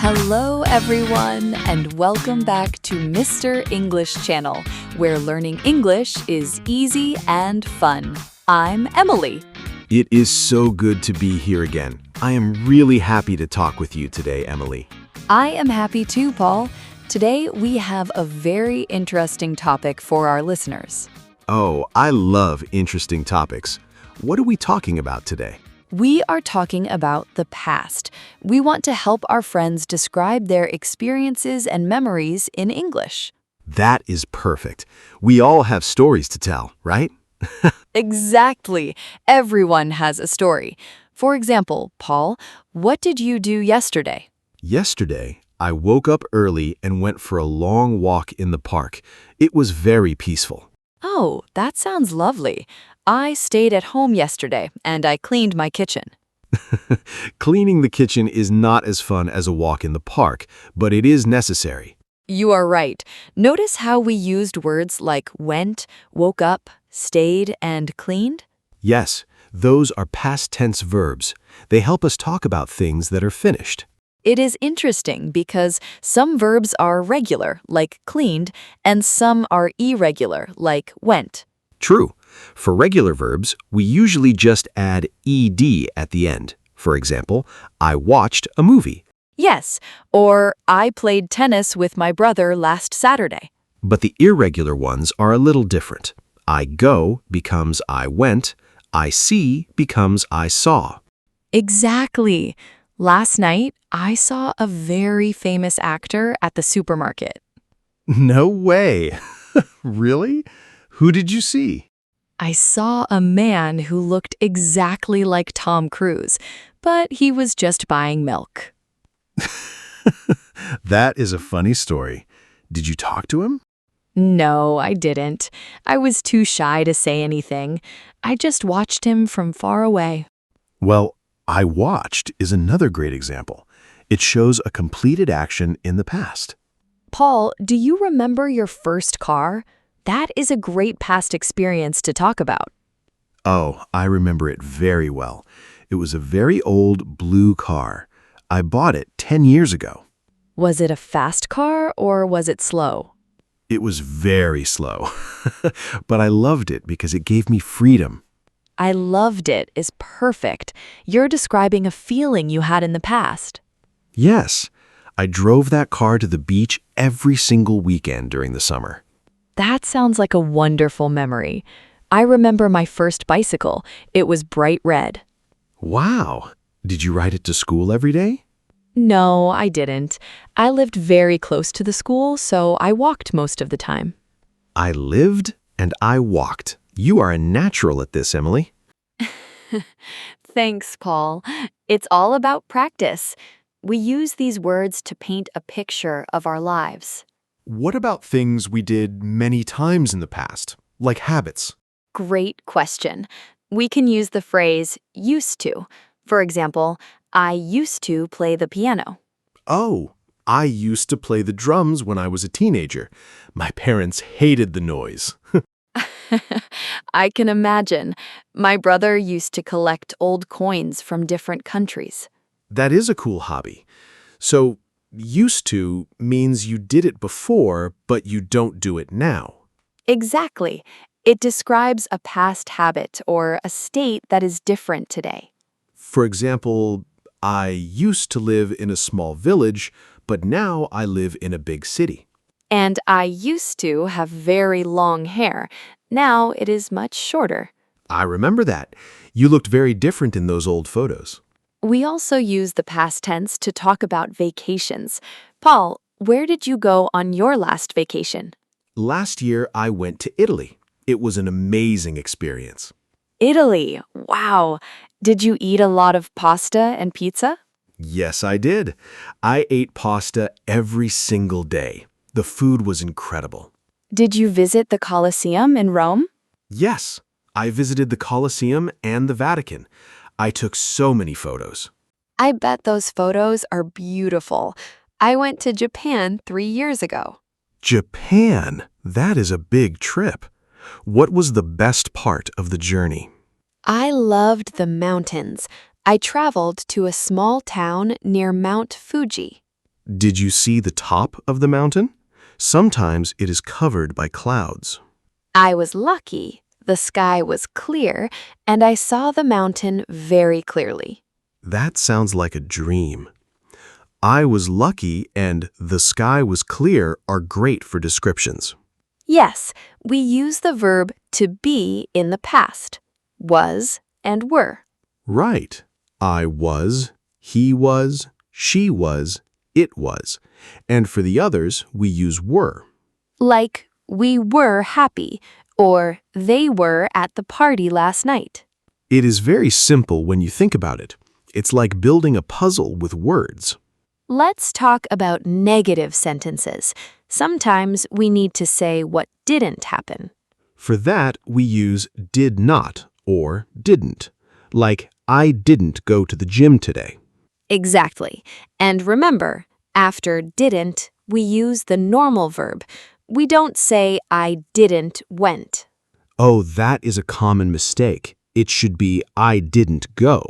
Hello, everyone, and welcome back to Mr. English Channel, where learning English is easy and fun. I'm Emily. It is so good to be here again. I am really happy to talk with you today, Emily. I am happy too, Paul. Today, we have a very interesting topic for our listeners. Oh, I love interesting topics. What are we talking about today? We are talking about the past. We want to help our friends describe their experiences and memories in English. That is perfect. We all have stories to tell, right? Exactly. Everyone has a story. For example, Paul, what did you do yesterday? Yesterday, I woke up early and went for a long walk in the park. It was very peaceful. Oh, that sounds lovely. I stayed at home yesterday and I cleaned my kitchen. Cleaning the kitchen is not as fun as a walk in the park, but it is necessary. You are right. Notice how we used words like went, woke up, stayed, and cleaned? Yes, those are past tense verbs. They help us talk about things that are finished. It is interesting because some verbs are regular, like cleaned, and some are irregular, like went. True. For regular verbs, we usually just add ed at the end. For example, I watched a movie. Yes, or I played tennis with my brother last Saturday. But the irregular ones are a little different. I go becomes I went. I see becomes I saw. Exactly. Last night, I saw a very famous actor at the supermarket. No way. Really? Who did you see? I saw a man who looked exactly like Tom Cruise, but he was just buying milk. That is a funny story. Did you talk to him? No, I didn't. I was too shy to say anything. I just watched him from far away. Well, I watched is another great example. It shows a completed action in the past. Paul, do you remember your first car? That is a great past experience to talk about. Oh, I remember it very well. It was a very old blue car. I bought it 10 years ago. Was it a fast car or was it slow? It was very slow, but I loved it because it gave me freedom. I loved it is perfect. You're describing a feeling you had in the past. Yes, I drove that car to the beach every single weekend during the summer. That sounds like a wonderful memory. I remember my first bicycle. It was bright red. Wow! Did you ride it to school every day? No, I didn't. I lived very close to the school, so I walked most of the time. I lived and I walked. You are a natural at this, Emily. Thanks, Paul. It's all about practice. We use these words to paint a picture of our lives. What about things we did many times in the past, like habits? Great question. We can use the phrase used to. For example, I used to play the piano. Oh, I used to play the drums when I was a teenager. My parents hated the noise. I can imagine. My brother used to collect old coins from different countries. That is a cool hobby. So, used to means you did it before, but you don't do it now. Exactly. It describes a past habit or a state that is different today. For example, I used to live in a small village, but now I live in a big city. And I used to have very long hair. Now it is much shorter. I remember that. You looked very different in those old photos. We also use the past tense to talk about vacations. Paul, where did you go on your last vacation? Last year, I went to Italy. It was an amazing experience. Italy. Wow. Did you eat a lot of pasta and pizza? Yes, I did. I ate pasta every single day. The food was incredible. Did you visit the Colosseum in Rome? Yes, I visited the Colosseum and the Vatican. I took so many photos. I bet those photos are beautiful. I went to Japan 3 years ago. Japan, that is a big trip. What was the best part of the journey? I loved the mountains. I traveled to a small town near Mount Fuji. Did you see the top of the mountain? Sometimes it is covered by clouds. I was lucky. The sky was clear, and I saw the mountain very clearly. That sounds like a dream. I was lucky and the sky was clear are great for descriptions. Yes, we use the verb to be in the past, was and were. Right. I was, he was, she was, it was. And for the others, we use were. Like, we were happy, or they were at the party last night. It is very simple when you think about it. It's like building a puzzle with words. Let's talk about negative sentences. Sometimes we need to say what didn't happen. For that, we use did not or didn't. Like, I didn't go to the gym today. Exactly. And remember, after didn't, we use the normal verb. We don't say I didn't went. Oh, that is a common mistake. It should be I didn't go.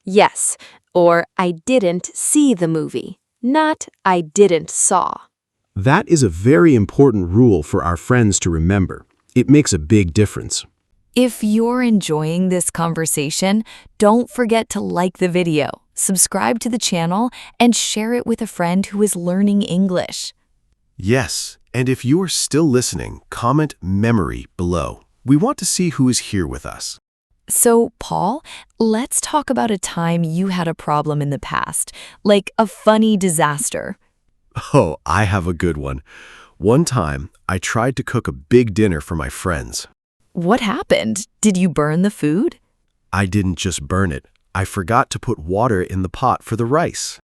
Yes, or I didn't see the movie, not I didn't saw. That is a very important rule for our friends to remember. It makes a big difference. If you're enjoying this conversation, don't forget to like the video, subscribe to the channel, and share it with a friend who is learning English. Yes, and if you are still listening, comment memory below. We want to see who is here with us. So, Paul, let's talk about a time you had a problem in the past, like a funny disaster. Oh, I have a good one. One time, I tried to cook a big dinner for my friends. What happened? Did you burn the food? I didn't just burn it. I forgot to put water in the pot for the rice.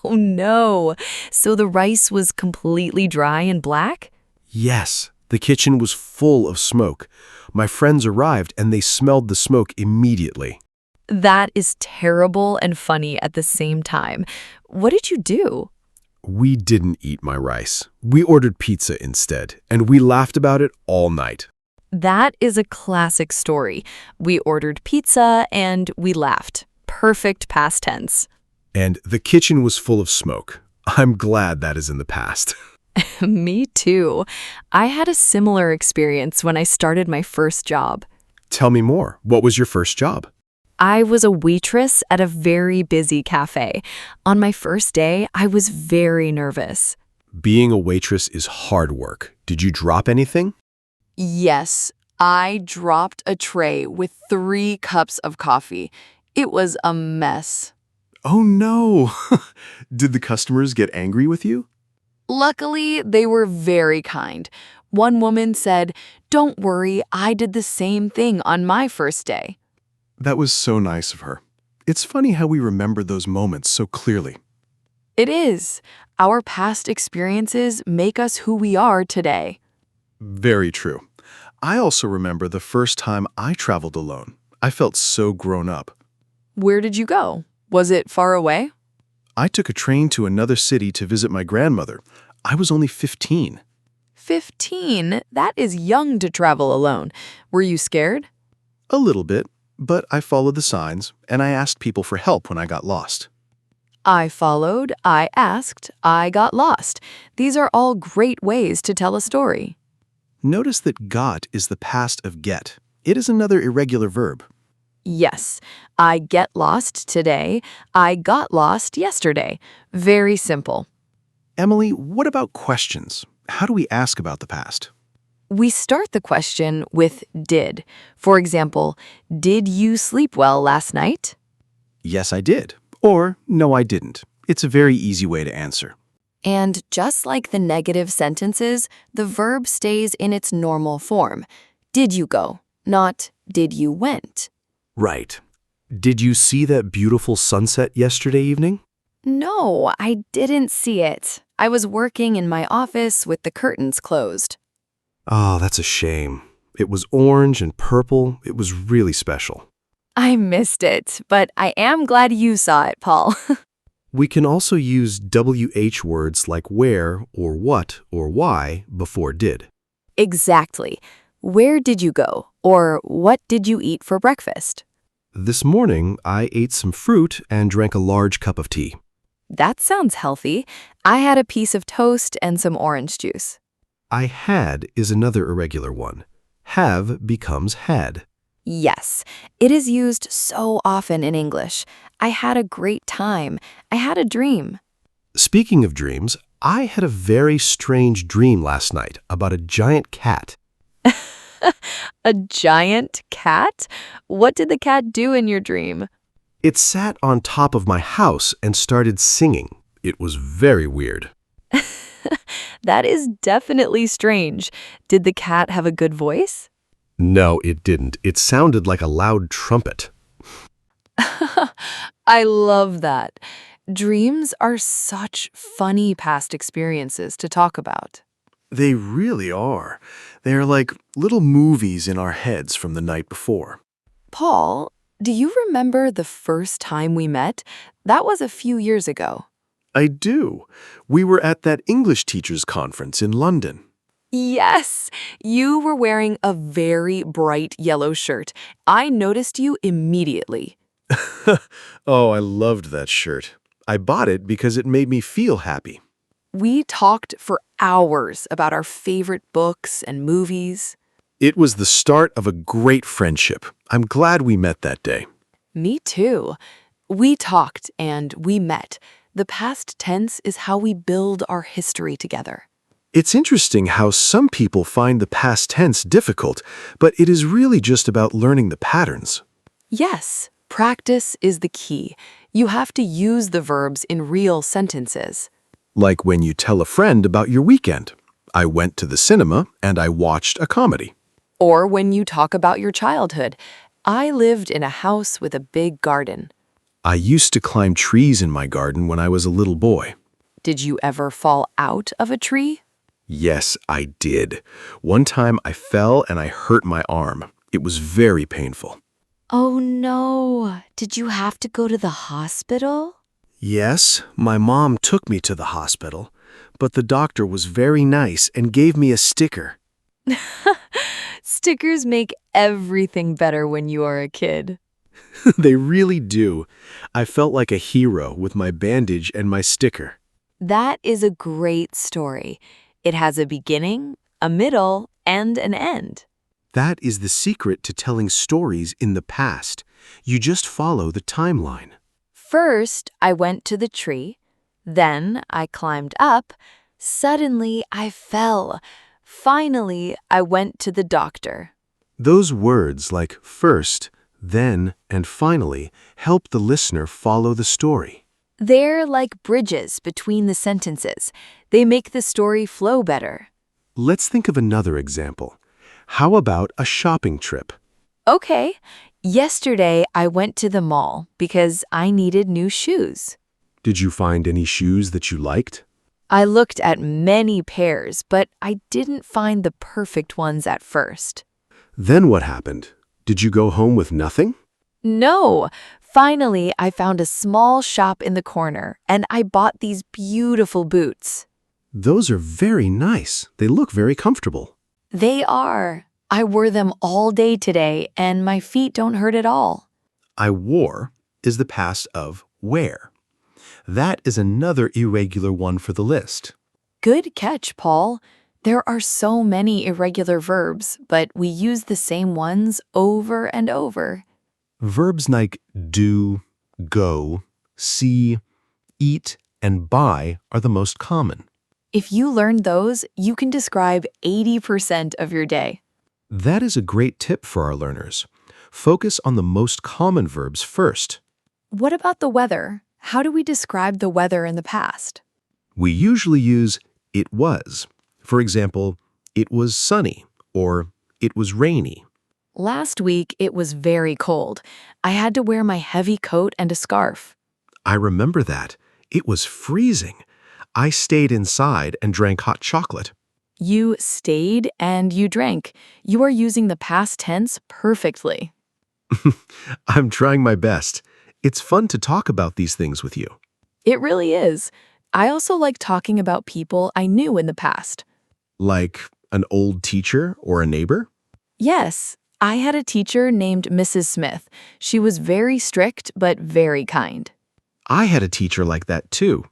Oh no! So the rice was completely dry and black? Yes, the kitchen was full of smoke. My friends arrived and they smelled the smoke immediately. That is terrible and funny at the same time. What did you do? We didn't eat my rice. We ordered pizza instead, and we laughed about it all night. That is a classic story. We ordered pizza and we laughed. Perfect past tense. And the kitchen was full of smoke. I'm glad that is in the past. Me too. I had a similar experience when I started my first job. Tell me more. What was your first job? I was a waitress at a very busy cafe. On my first day, I was very nervous. Being a waitress is hard work. Did you drop anything? Yes, I dropped a tray with 3 cups of coffee. It was a mess. Oh no! Did the customers get angry with you? Luckily, they were very kind. One woman said, "Don't worry, I did the same thing on my first day." That was so nice of her. It's funny how we remember those moments so clearly. It is. Our past experiences make us who we are today. Very true. I also remember the first time I traveled alone. I felt so grown up. Where did you go? Was it far away? I took a train to another city to visit my grandmother. I was only 15. 15? That is young to travel alone. Were you scared? A little bit, but I followed the signs, and I asked people for help when I got lost. I followed, I asked, I got lost. These are all great ways to tell a story. Notice that got is the past of get. It is another irregular verb. Yes, I get lost today. I got lost yesterday. Very simple. Emily, what about questions? How do we ask about the past? We start the question with did. For example, did you sleep well last night? Yes, I did. Or no, I didn't. It's a very easy way to answer. And just like the negative sentences, the verb stays in its normal form. Did you go? Not did you went. Right. Did you see that beautiful sunset yesterday evening? No, I didn't see it. I was working in my office with the curtains closed. Oh, that's a shame. It was orange and purple. It was really special. I missed it, but I am glad you saw it, Paul. We can also use WH words like where or what or why before did. Exactly. Where did you go? Or what did you eat for breakfast? This morning, I ate some fruit and drank a large cup of tea. That sounds healthy. I had a piece of toast and some orange juice. I had is another irregular one. Have becomes had. Yes, it is used so often in English. I had a great time. I had a dream. Speaking of dreams, I had a very strange dream last night about a giant cat. A giant cat? What did the cat do in your dream? It sat on top of my house and started singing. It was very weird. That is definitely strange. Did the cat have a good voice? No, it didn't. It sounded like a loud trumpet. I love that. Dreams are such funny past experiences to talk about. They really are. They're like little movies in our heads from the night before. Paul, do you remember the first time we met? That was a few years ago. I do. We were at that English teachers conference in London. Yes, you were wearing a very bright yellow shirt. I noticed you immediately. Oh, I loved that shirt. I bought it because it made me feel happy. We talked for hours about our favorite books and movies. It was the start of a great friendship. I'm glad we met that day. Me too. We talked and we met. The past tense is how we build our history together. It's interesting how some people find the past tense difficult, but it is really just about learning the patterns. Yes, practice is the key. You have to use the verbs in real sentences. Like when you tell a friend about your weekend. I went to the cinema and I watched a comedy. Or when you talk about your childhood. I lived in a house with a big garden. I used to climb trees in my garden when I was a little boy. Did you ever fall out of a tree? Yes, I did. One time I fell and I hurt my arm. It was very painful. Oh no, did you have to go to the hospital? Yes, my mom took me to the hospital, but the doctor was very nice and gave me a sticker. Stickers make everything better when you are a kid. They really do. I felt like a hero with my bandage and my sticker. That is a great story. It has a beginning, a middle, and an end. That is the secret to telling stories in the past. You just follow the timeline. First, I went to the tree. Then I climbed up. Suddenly, I fell. Finally, I went to the doctor. Those words like first, then, and finally help the listener follow the story. They're like bridges between the sentences. They make the story flow better. Let's think of another example. How about a shopping trip? Okay, yesterday I went to the mall because I needed new shoes. Did you find any shoes that you liked? I looked at many pairs, but I didn't find the perfect ones at first. Then what happened? Did you go home with nothing? No! Finally, I found a small shop in the corner, and I bought these beautiful boots. Those are very nice. They look very comfortable. They are. I wore them all day today, and my feet don't hurt at all. I wore is the past of wear. That is another irregular one for the list. Good catch, Paul. There are so many irregular verbs, but we use the same ones over and over. Verbs like do, go, see, eat, and buy are the most common. If you learn those, you can describe 80% of your day. That is a great tip for our learners. Focus on the most common verbs first. What about the weather? How do we describe the weather in the past? We usually use it was. For example, it was sunny or it was rainy. Last week, it was very cold. I had to wear my heavy coat and a scarf. I remember that. It was freezing. I stayed inside and drank hot chocolate. You stayed and you drank. You are using the past tense perfectly. I'm trying my best. It's fun to talk about these things with you. It really is. I also like talking about people I knew in the past. Like an old teacher or a neighbor? Yes, I had a teacher named Mrs. Smith. She was very strict but very kind. I had a teacher like that too.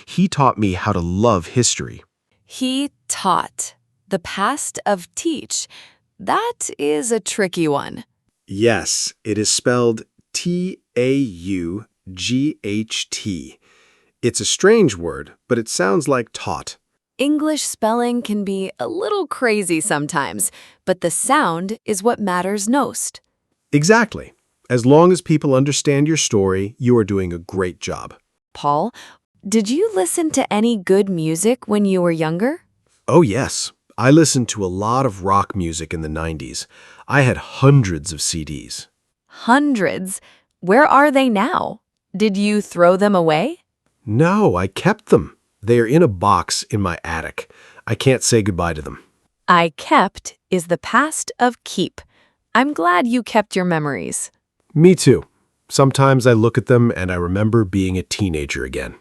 He taught me how to love history. He taught. The past of teach. That is a tricky one. Yes, it is spelled T-A-U-G-H-T. It's a strange word, but it sounds like taught. English spelling can be a little crazy sometimes, but the sound is what matters most. Exactly. As long as people understand your story, you are doing a great job. Paul, did you listen to any good music when you were younger? Oh yes, I listened to a lot of rock music in the 90s. I had hundreds of CDs. Hundreds. Where are they now? Did you throw them away? No, I kept them. They are in a box in my attic. I can't say goodbye to them. I kept is the past of keep. I'm glad you kept your memories. Me too. Sometimes I look at them and I remember being a teenager again.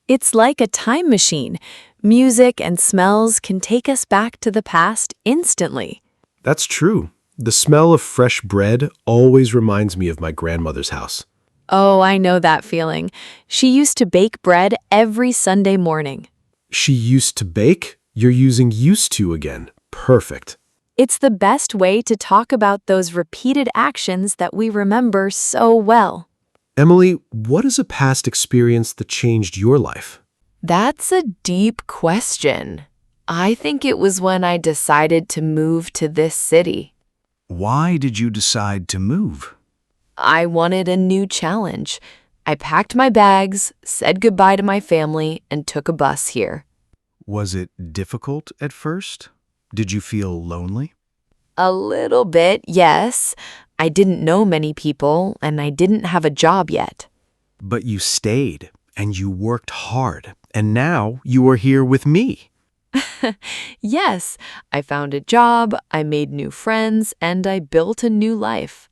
It's like a time machine. Music and smells can take us back to the past instantly. That's true. The smell of fresh bread always reminds me of my grandmother's house. Oh, I know that feeling. She used to bake bread every Sunday morning. She used to bake? You're using used to again. Perfect. It's the best way to talk about those repeated actions that we remember so well. Emily, what is a past experience that changed your life? That's a deep question. I think it was when I decided to move to this city. Why did you decide to move? I wanted a new challenge. I packed my bags, said goodbye to my family, and took a bus here. Was it difficult at first? Did you feel lonely? A little bit, yes. I didn't know many people, and I didn't have a job yet. But you stayed, and you worked hard, and now you are here with me. Yes, I found a job, I made new friends, and I built a new life.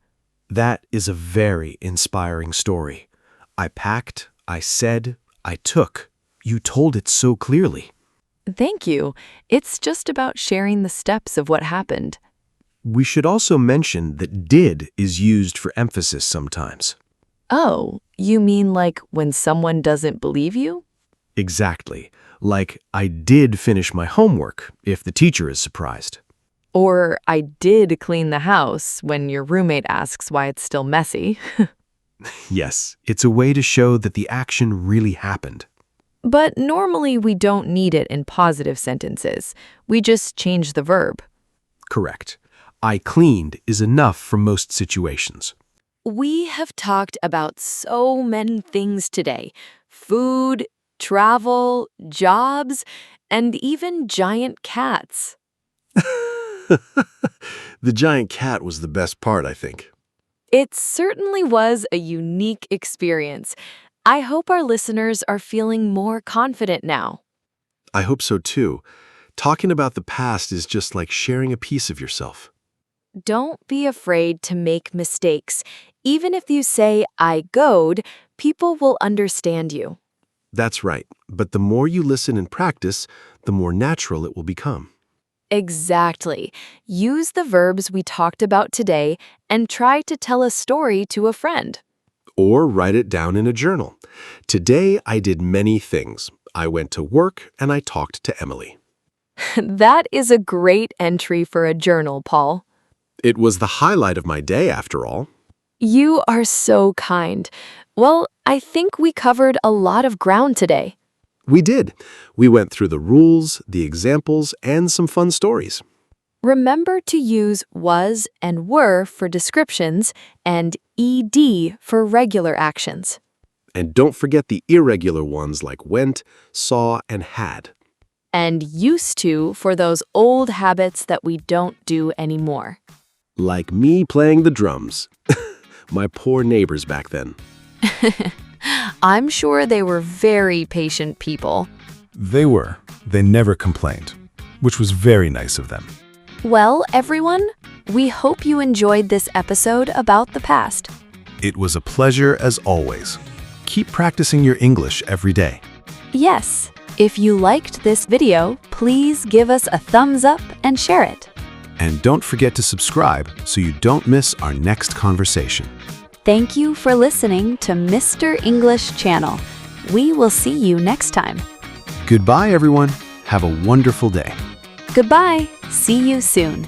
That is a very inspiring story. I packed, I said, I took. You told it so clearly. Thank you. It's just about sharing the steps of what happened. We should also mention that did is used for emphasis sometimes. Oh, you mean like when someone doesn't believe you? Exactly. Like, I did finish my homework, if the teacher is surprised. Or I did clean the house when your roommate asks why it's still messy. Yes, it's a way to show that the action really happened. But normally we don't need it in positive sentences. We just change the verb. Correct. I cleaned is enough for most situations. We have talked about so many things today. Food, travel, jobs, and even giant cats. The giant cat was the best part, I think. It certainly was a unique experience. I hope our listeners are feeling more confident now. I hope so too. Talking about the past is just like sharing a piece of yourself. Don't be afraid to make mistakes. Even if you say, I goed, people will understand you. That's right. But the more you listen and practice, the more natural it will become. Exactly. Use the verbs we talked about today and try to tell a story to a friend. Or write it down in a journal. Today, I did many things. I went to work and I talked to Emily. That is a great entry for a journal, Paul. It was the highlight of my day, after all. You are so kind. Well, I think we covered a lot of ground today. We did. We went through the rules, the examples, and some fun stories. Remember to use was and were for descriptions and ed for regular actions. And don't forget the irregular ones like went, saw, and had. And used to for those old habits that we don't do anymore. Like me playing the drums. My poor neighbors back then. I'm sure they were very patient people. They were. They never complained, which was very nice of them. Well, everyone, we hope you enjoyed this episode about the past. It was a pleasure as always. Keep practicing your English every day. Yes, if you liked this video, please give us a thumbs up and share it. And don't forget to subscribe so you don't miss our next conversation. Thank you for listening to Mr. English Channel, We will see you next time. Goodbye, everyone. Have a wonderful day. Goodbye. See you soon.